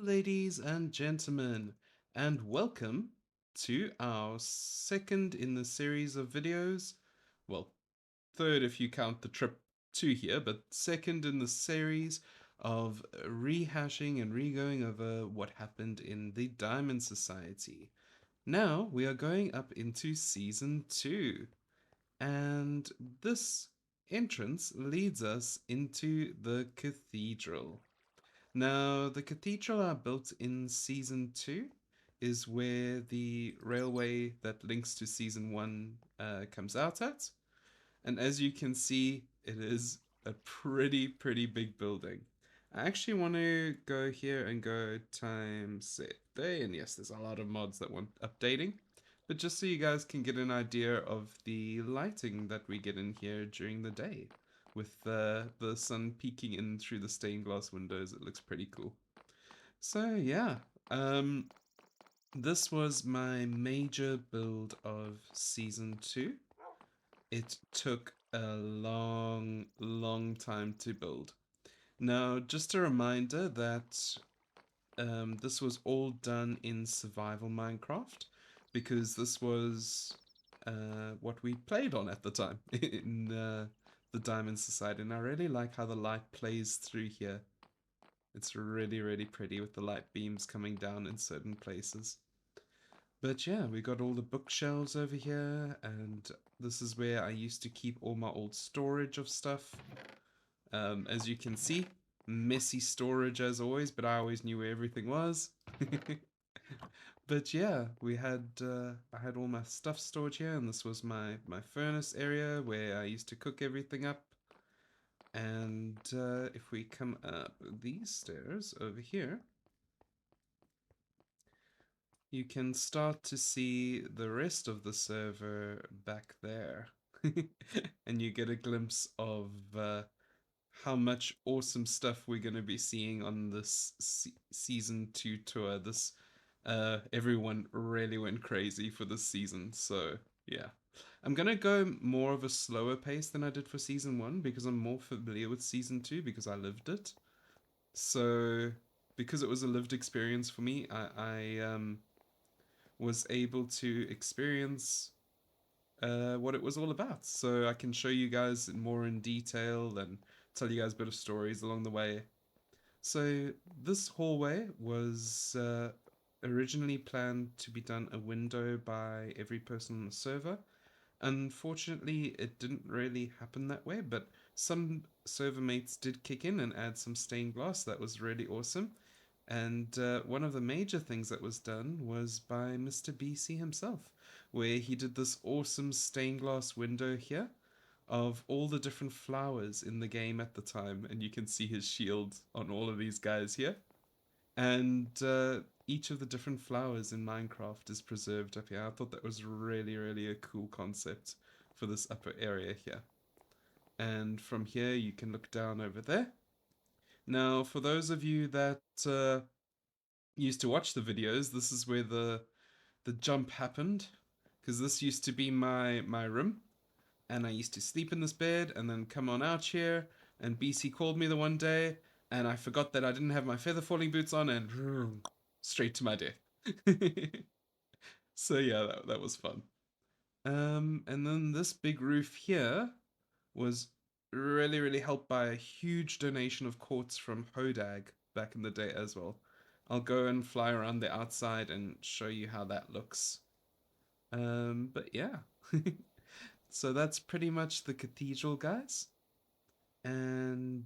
Ladies and gentlemen, and welcome to our second in the series of videos. Well, third if you count the trip to here, but second in the series of rehashing and regoing over what happened in the Diamond Society. Now we are going up into season 2, and this entrance leads us into the cathedral. Now, the cathedral I built in season 2 is where the railway that links to season 1 comes out at. And as you can see, it is a pretty big building. I actually want to go here and go time set day. And yes, there's a lot of mods that want updating. But just so you guys can get an idea of the lighting that we get in here during the day. With the sun peeking in through the stained glass windows, it looks pretty cool. So yeah, um, this was my major build of season 2. It took a long time to build. Now, just a reminder that this was all done in survival Minecraft because this was what we played on at the time in the Diamond Society, and I really like how the light plays through here. It's really pretty with the light beams coming down in certain places. But yeah, we got all the bookshelves over here, and this is where I used to keep all my old storage of stuff. As you can see, messy storage as always, but I always knew where everything was. But yeah, I had all my stuff stored here, and this was my furnace area where I used to cook everything up. And if we come up these stairs over here, you can start to see the rest of the server back there. And you get a glimpse of how much awesome stuff we're going to be seeing on this season 2 tour. This everyone really went crazy for this season. So, yeah. I'm going to go more of a slower pace than I did for season 1 because I'm more familiar with season 2 because I lived it. So, because it was a lived experience for me, I was able to experience what it was all about. So I can show you guys more in detail and tell you guys a bit of stories along the way. So this hallway was originally planned to be done a window by every person on the server. Unfortunately, it didn't really happen that way, but some server mates did kick in and add some stained glass. That was really awesome. And one of the major things that was done was by Mr. BC himself, where he did this awesome stained glass window here of all the different flowers in the game at the time. And you can see his shield on all of these guys here. And each of the different flowers in Minecraft is preserved up here. I thought that was really a cool concept for this upper area here. And from here, you can look down over there. Now, for those of you that used to watch the videos, this is where the jump happened, because this used to be my room, and I used to sleep in this bed and then come on out here. And BC called me the one day, and I forgot that I didn't have my feather falling boots on, and straight to my death. So yeah, that was fun. And then this big roof here was really helped by a huge donation of quartz from Hodag back in the day as well. I'll go and fly around the outside and show you how that looks. But yeah. So that's pretty much the cathedral, guys. And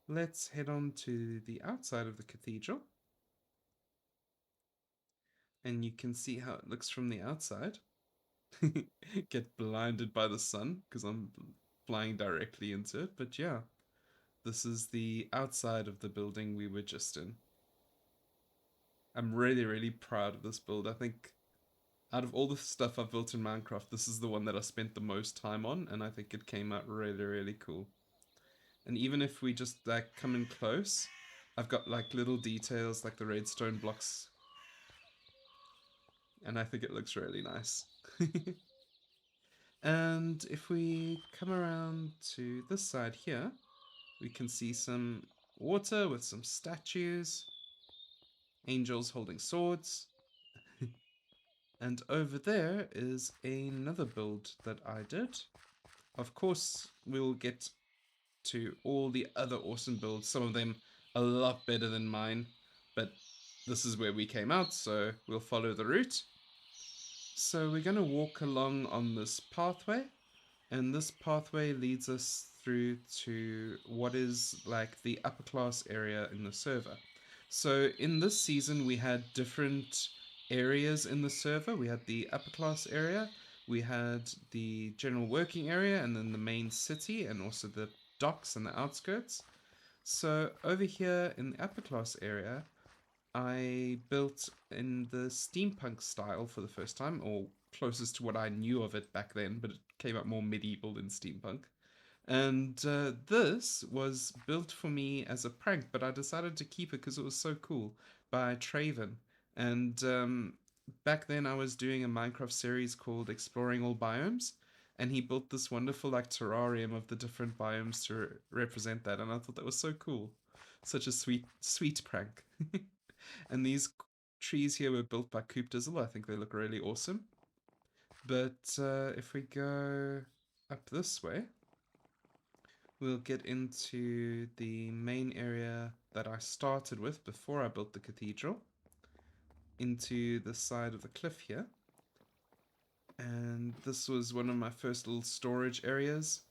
let's head on to the outside of the cathedral. And you can see how it looks from the outside. Get blinded by the sun because I'm flying directly into it. But yeah, this is the outside of the building we were just in. I'm really proud of this build. I think out of all the stuff I've built in Minecraft, this is the one that I spent the most time on, and I think it came out really cool. And even if we just like come in close, I've got like little details like the redstone blocks, and I think it looks really nice. And if we come around to this side here, we can see some water with some statues. angels holding swords. And over there is another build that I did. Of course, we'll get to all the other awesome builds, some of them a lot better than mine, but this is where we came out, so we'll follow the route. So we're going to walk along on this pathway, and this pathway leads us through to what is like the upper class area in the server. So in this season, we had different areas in the server. We had the upper class area, we had the general working area, and then the main city, and also the docks and the outskirts. So over here in the upper class area, I built in the steampunk style for the first time, or closest to what I knew of it back then, but it came out more medieval than steampunk. And this was built for me as a prank, but I decided to keep it because it was so cool by Traven. And back then I was doing a Minecraft series called Exploring All Biomes, and he built this wonderful like terrarium of the different biomes to represent that, and I thought that was so cool. Such a sweet, sweet prank. And these trees here were built by Coop Dizzle. I think they look really awesome. But if we go up this way, we'll get into the main area that I started with before I built the cathedral, into the side of the cliff here. And this was one of my first little storage areas,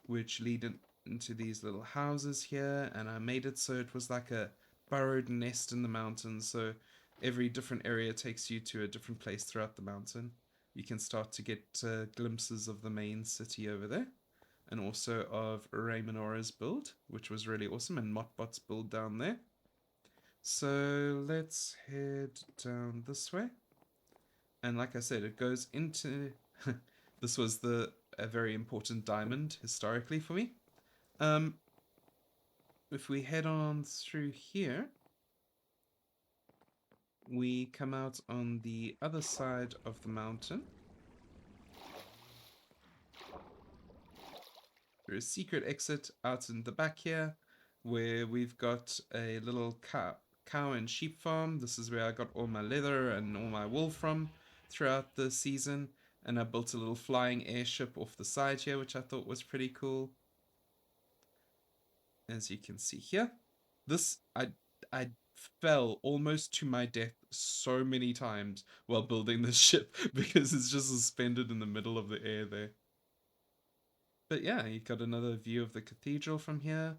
which lead into these little houses here. And I made it so it was like a burrowed nest in the mountains. So every different area takes you to a different place throughout the mountain. You can start to get glimpses of the main city over there, and also of Raymanora's build, which was really awesome, and Motbot's build down there. So let's head down this way. And like I said, it goes into this was a very important diamond historically for me. Um, if we head on through here, we come out on the other side of the mountain through a secret exit out in the back here, where we've got a little cow and sheep farm. This is where I got all my leather and all my wool from throughout the season. And I built a little flying airship off the side here, which I thought was pretty cool. As you can see here, this I fell almost to my death so many times while building this ship because it's just suspended in the middle of the air there. But yeah, you've got another view of the cathedral from here.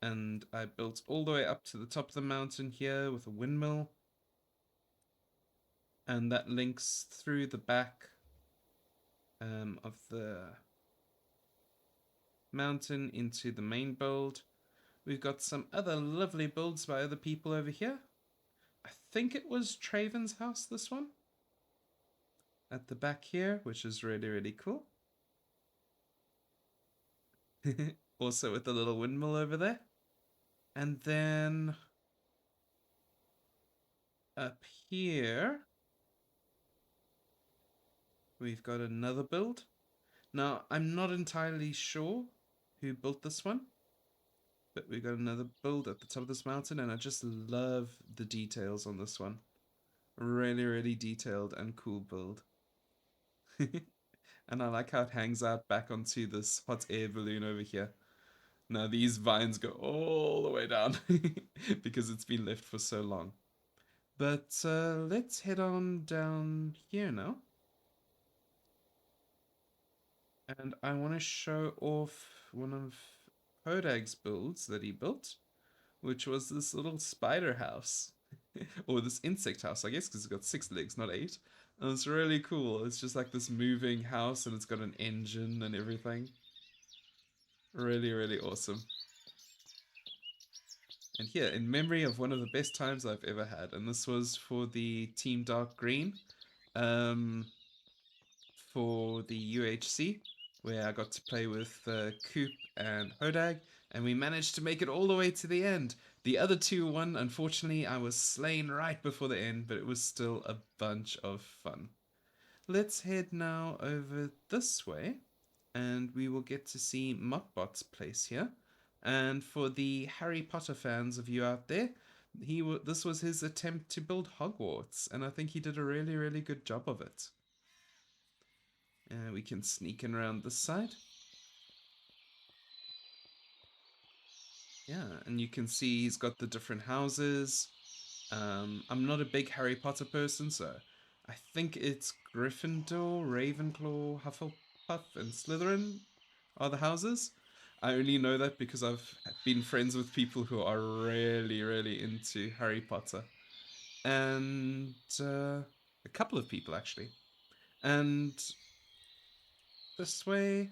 And I built all the way up to the top of the mountain here with a windmill. And that links through the back of the mountain into the main build. We've got some other lovely builds by other people over here. I think it was Traven's house, this one. At the back here, which is really, really cool. Also with the little windmill over there. And then up here, we've got another build. Now, I'm not entirely sure who built this one, but we've got another build at the top of this mountain, and I just love the details on this one. Really, really detailed and cool build. And I like how it hangs out back onto this hot air balloon over here. Now these vines go all the way down because it's been left for so long. But let's head on down here now. And I want to show off one of Hodag's builds that he built, which was this little spider house. Or this insect house, I guess, because it's got 6 legs, not 8. And it's really cool. It's just like this moving house, and it's got an engine and everything. Really, really awesome. And here, in memory of one of the best times I've ever had, and this was for the Team Dark Green, um, for the UHC, where I got to play with Coop and Hodag, and we managed to make it all the way to the end. The other two won. Unfortunately, I was slain right before the end, but it was still a bunch of fun. Let's head now over this way, and we will get to see Motbot's place here. And for the Harry Potter fans of you out there, this was his attempt to build Hogwarts, and I think he did a really really good job of it. And we can sneak in around this side. Yeah, and you can see he's got the different houses. I'm not a big Harry Potter person, so I think it's Gryffindor, Ravenclaw, Hufflepuff, and Slytherin are the houses. I only know that because I've been friends with people who are really, really into Harry Potter, and a couple of people actually. And this way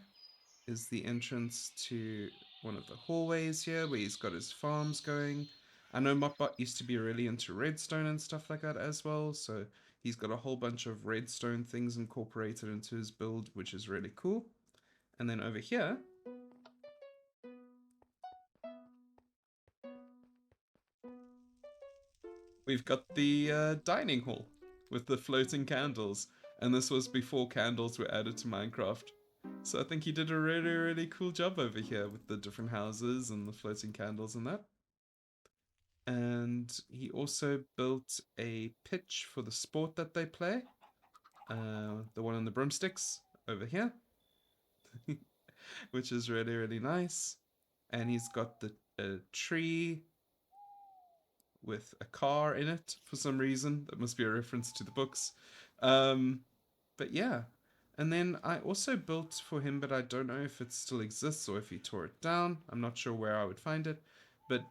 is the entrance to one of the hallways here where he's got his farms going. I know Mopbot used to be really into redstone and stuff like that as well, so he's got a whole bunch of redstone things incorporated into his build, which is really cool. And then over here, we've got the dining hall with the floating candles, and this was before candles were added to Minecraft. So I think he did a really, really cool job over here with the different houses and the floating candles and that. And he also built a pitch for the sport that they play, the one on the broomsticks over here, which is really really nice. And he's got the tree with a car in it for some reason. That must be a reference to the books. Um, but yeah. And then I also built for him, but I don't know if it still exists or if he tore it down. I'm not sure where I would find it. But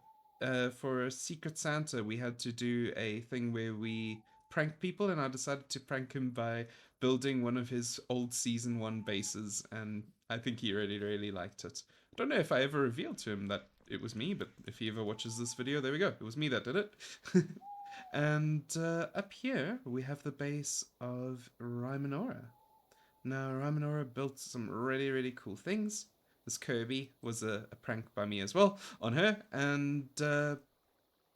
for a Secret Santa, we had to do a thing where we prank people, and I decided to prank him by building one of his old season one bases, and I think he really, really liked it. I don't know if I ever revealed to him that it was me, but if he ever watches this video, there we go. It was me that did it. And up here, we have the base of Rymanora. Now, Rymanora built some really, really cool things. This Kirby was a prank by me as well on her, and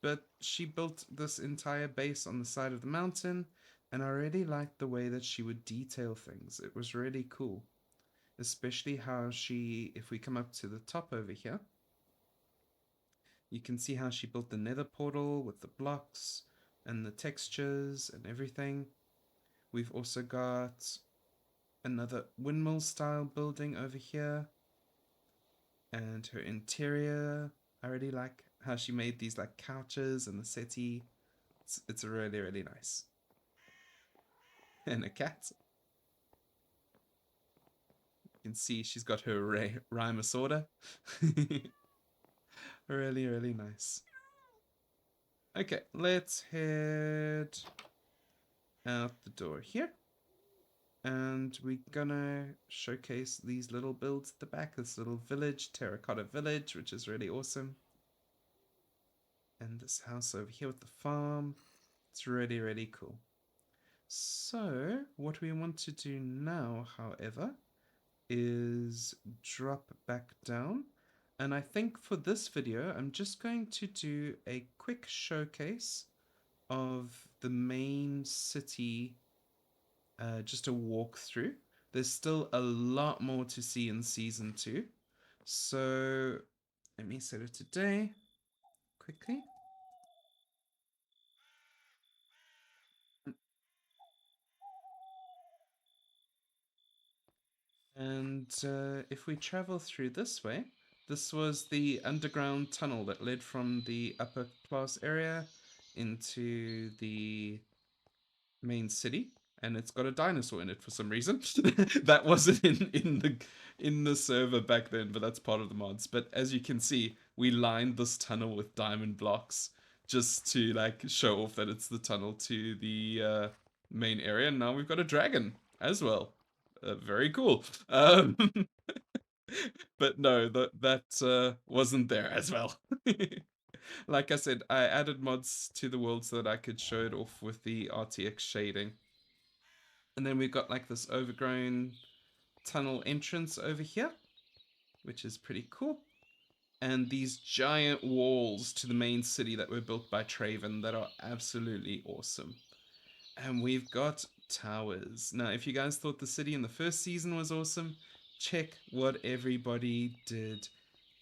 but she built this entire base on the side of the mountain, and I really liked the way that she would detail things. It was really cool, especially how she, if we come up to the top over here, you can see how she built the nether portal with the blocks and the textures and everything. We've also got another windmill style building over here, and her interior. I really like how she made these like couches and the settee. It's really really nice. And a cat. You can see she's got her rhyme sorta. Really really nice. Okay, let's head out the door here. And we're gonna showcase these little builds at the back. This little village, terracotta village, which is really awesome. And this house over here with the farm. It's really, really cool. So, what we want to do now, however, is drop back down. And I think for this video, I'm just going to do a quick showcase of the main city, just a walkthrough. There's still a lot more to see in season 2. So, let me set it today quickly. And if we travel through this way, this was the underground tunnel that led from the upper class area into the main city, and it's got a dinosaur in it for some reason. That wasn't in the server back then, but that's part of the mods. But as you can see, we lined this tunnel with diamond blocks just to like show off that it's the tunnel to the main area. And now we've got a dragon as well. Very cool. But no, that wasn't there as well. Like I said, I added mods to the world so that I could show it off with the RTX shading. And then we've got like this overgrown tunnel entrance over here, which is pretty cool. And these giant walls to the main city that were built by Traven that are absolutely awesome. And we've got towers. Now, if you guys thought the city in the first season was awesome, check what everybody did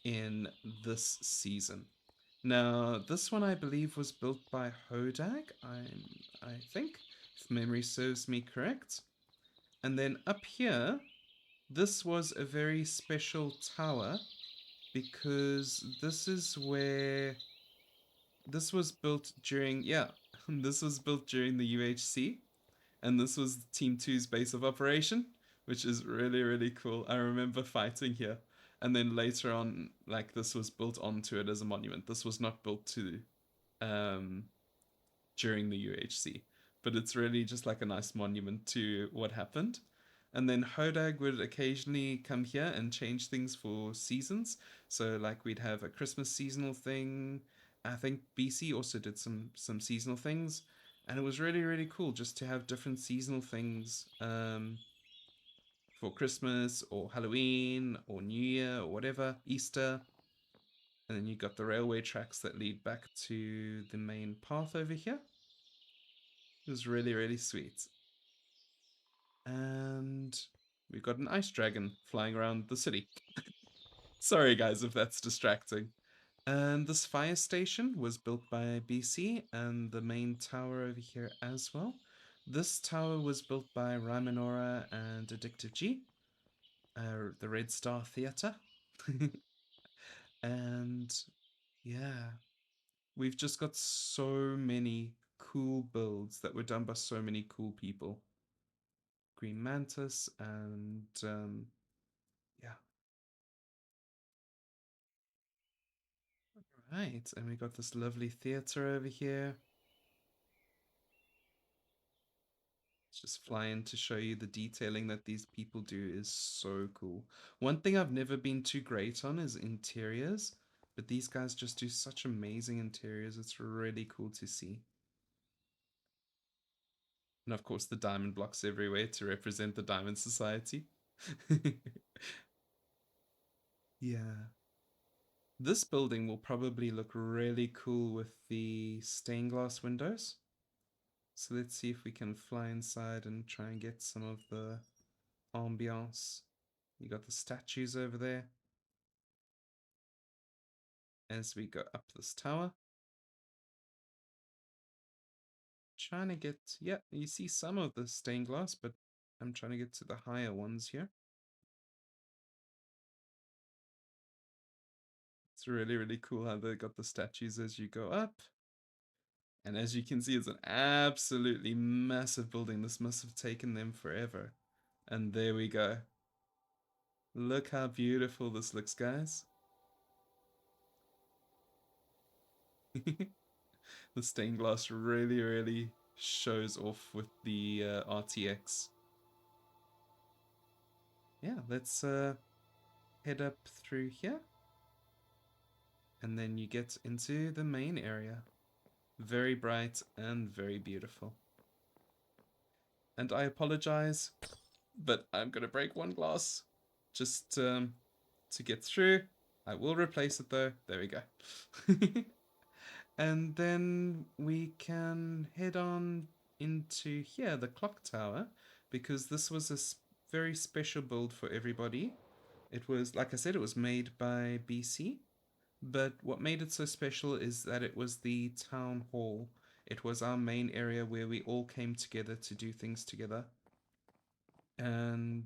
in this season. Now, this one I believe was built by Hodag, I think, if memory serves me correct. And then up here, this was a very special tower because this is where this was built during, yeah, this was built during the UHC, and this was Team Two's base of operation, which is really, really cool. I remember fighting here. And then later on, like, this was built onto it as a monument. This was not built to um, during the UHC, but it's really just like a nice monument to what happened. And then Hodag would occasionally come here and change things for seasons. So like we'd have a Christmas seasonal thing. I think BC also did some seasonal things, and it was really really cool just to have different seasonal things for Christmas or Halloween or New Year or whatever, Easter. And then you got the railway tracks that lead back to the main path over here. It was really, really sweet. And we've got an ice dragon flying around the city. Sorry, guys, if that's distracting. And this fire station was built by BC, and the main tower over here as well. This tower was built by Rymanora and Addictive G, the Red Star Theatre. And yeah, we've just got so many cool builds that were done by so many cool people. Green Mantis and yeah. Right, and we got this lovely theater over here. Let's just fly in to show you the detailing that these people do is so cool. One thing I've never been too great on is interiors, but these guys just do such amazing interiors. It's really cool to see. And of course, the diamond blocks everywhere to represent the Diamond Society. Yeah. This building will probably look really cool with the stained glass windows. So let's see if we can fly inside and try and get some of the ambiance. You got the statues over there as we go up this tower. Trying to get, yeah, you see some of the stained glass, but I'm trying to get to the higher ones here. It's really, really cool how they got the statues as you go up. And as you can see, it's an absolutely massive building. This must have taken them forever. And there we go. Look how beautiful this looks, guys. The stained glass really, really shows off with the RTX. Yeah, let's head up through here. And then you get into the main area. Very bright and very beautiful. And I apologize, but I'm going to break one glass just to get through. I will replace it though. There we go. And then we can head on into here, the clock tower, because this was a very special build for everybody. It was, like I said, it was made by BC, but what made it so special is that it was the town hall. It was our main area where we all came together to do things together. And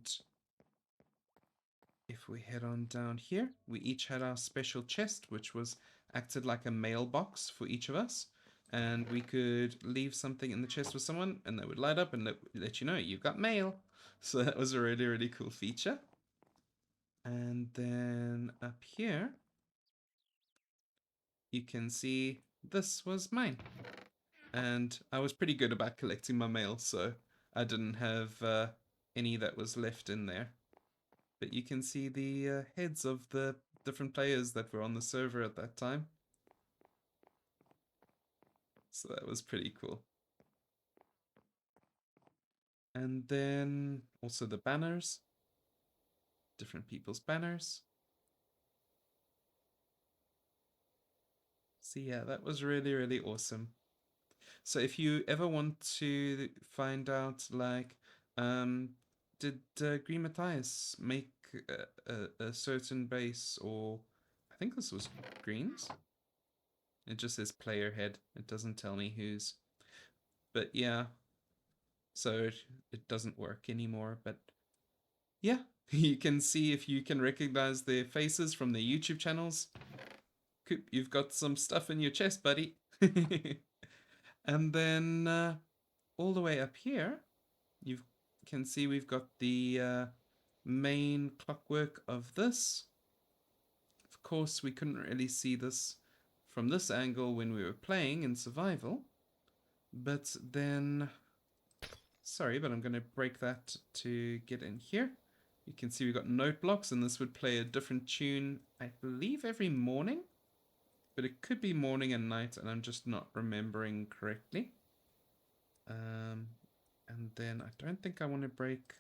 if we head on down here, we each had our special chest, which was acted like a mailbox for each of us. And we could leave something in the chest with someone, and they would light up and let you know you've got mail. So that was a really, really cool feature. And then up here, you can see this was mine. And I was pretty good about collecting my mail, so I didn't have any that was left in there. But you can see the heads of the different players that were on the server at that time. So that was pretty cool. And then also the banners, different people's banners. So yeah, that was really, really awesome. So if you ever want to find out, like, um, did Green Matthias make a certain base, or I think this was Green's? It just says player head. It doesn't tell me whose. But yeah, so it doesn't work anymore. But yeah, you can see if you can recognize their faces from their YouTube channels. Coop, you've got some stuff in your chest, buddy. And then all the way up here, you can see we've got the main clockwork of this. Of course, we couldn't really see this from this angle when we were playing in survival. But then, sorry, but I'm going to break that to get in here. You can see we've got note blocks, and this would play a different tune, I believe, every morning. But it could be morning and night, and I'm just not remembering correctly. And then I don't think I want to break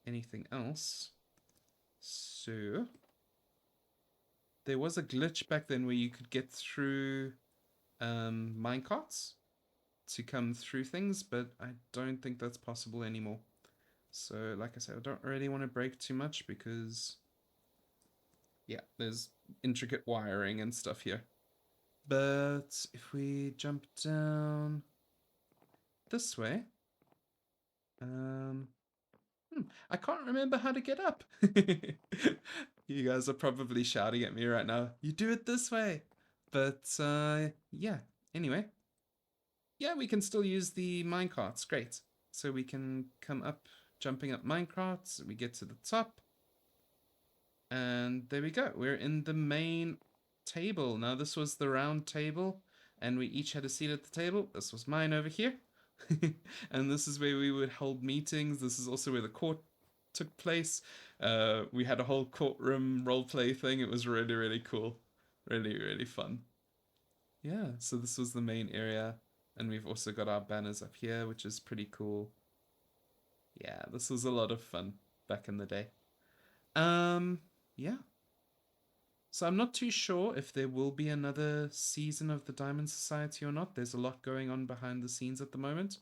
anything else. So there was a glitch back then where you could get through minecarts to come through things, but I don't think that's possible anymore. So like I said, I don't really want to break too much because yeah, there's intricate wiring and stuff here. But if we jump down this way, I can't remember how to get up. You guys are probably shouting at me right now. You do it this way. But yeah, anyway. Yeah, we can still use the minecarts. Great. So we can come up, jumping up minecarts. We get to the top. And there we go. We're in the main table. Now, this was the round table, and we each had a seat at the table. This was mine over here. And this is where we would hold meetings. This is also where the court took place. We had a whole courtroom roleplay thing. It was really, really cool. Really, really fun. Yeah, so this was the main area. And we've also got our banners up here, which is pretty cool. Yeah, this was a lot of fun back in the day. Yeah. So I'm not too sure if there will be another season of the Diamond Society or not. There's a lot going on behind the scenes at the moment.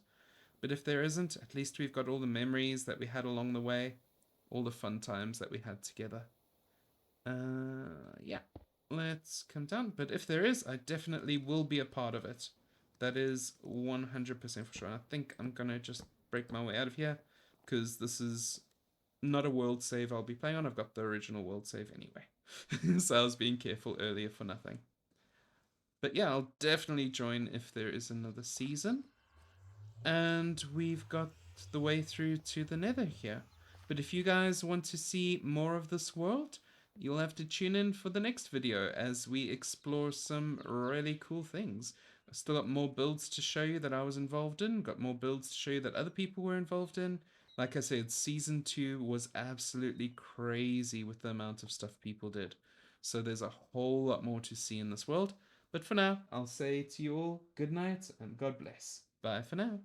But if there isn't, at least we've got all the memories that we had along the way, all the fun times that we had together. Yeah, let's come down. But if there is, I definitely will be a part of it. That is 100% for sure. And I think I'm going to just break my way out of here because this is not a world save I'll be playing on. I've got the original world save anyway. So I was being careful earlier for nothing. But yeah, I'll definitely join if there is another season. And we've got the way through to the nether here. But if you guys want to see more of this world, you'll have to tune in for the next video as we explore some really cool things. I've still got more builds to show you that I was involved in, got more builds to show you that other people were involved in. Like I said, Season 2 was absolutely crazy with the amount of stuff people did. So there's a whole lot more to see in this world. But for now, I'll say to you all, good night and God bless. Bye for now.